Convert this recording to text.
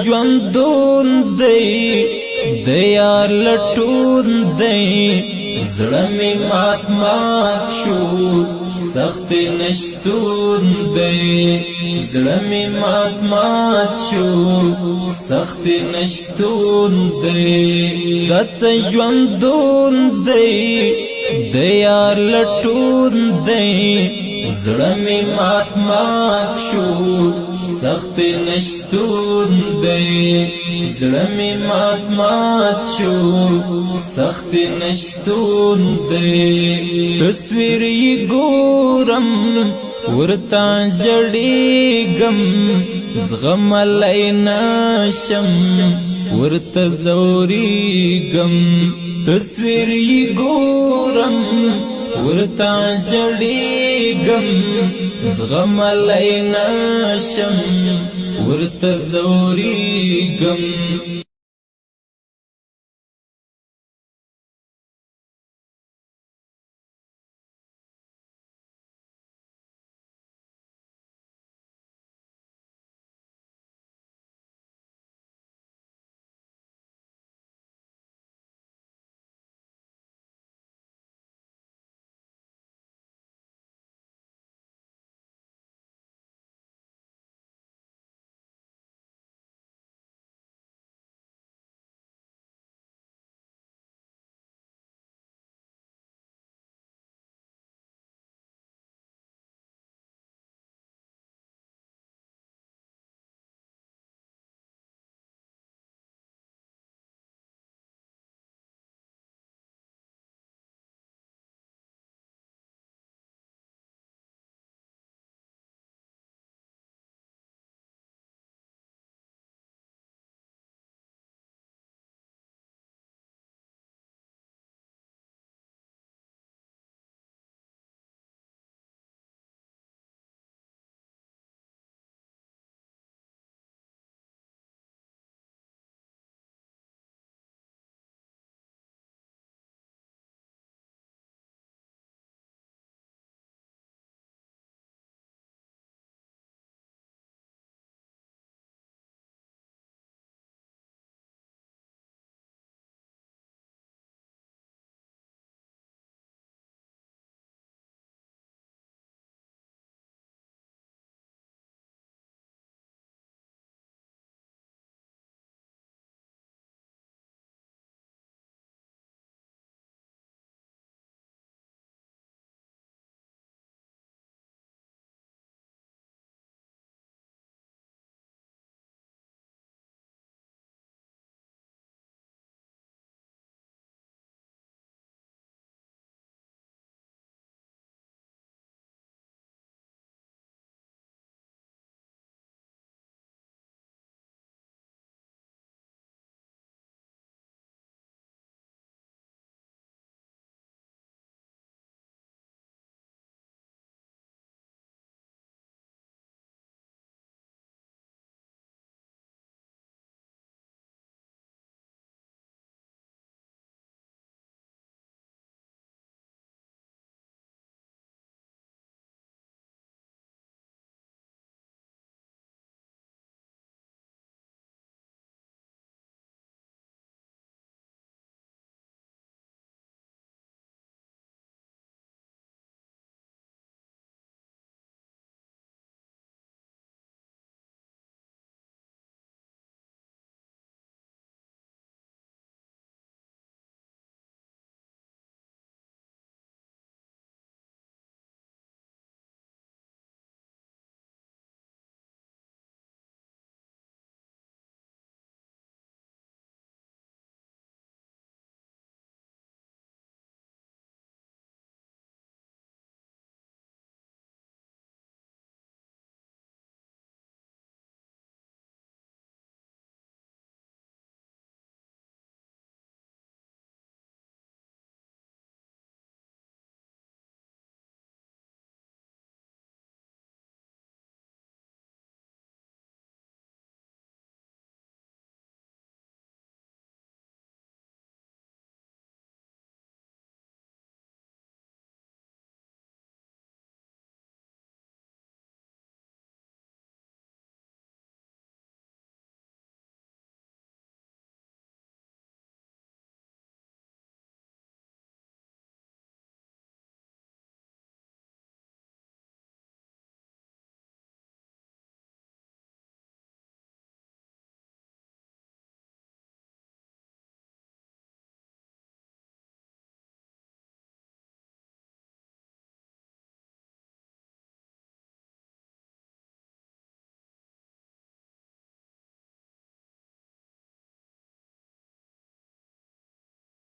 ژوندون دی د یار لټون دی زړه مې مات مات شو سخت نشتون دی زړه مې مات مات شو سخت نشتون دی د ژوندون دی د یار لټون دی زړه مې مات مات شو سخت نشتون دی زړه مې مات مات شو سخت نشتون دی تصویر یې ګورم ورته ژړېږم زغملی نشم ورته ځورېږم تصویر یې ګورم ورته ژړېږم زغملی نشم ورته ځورېږم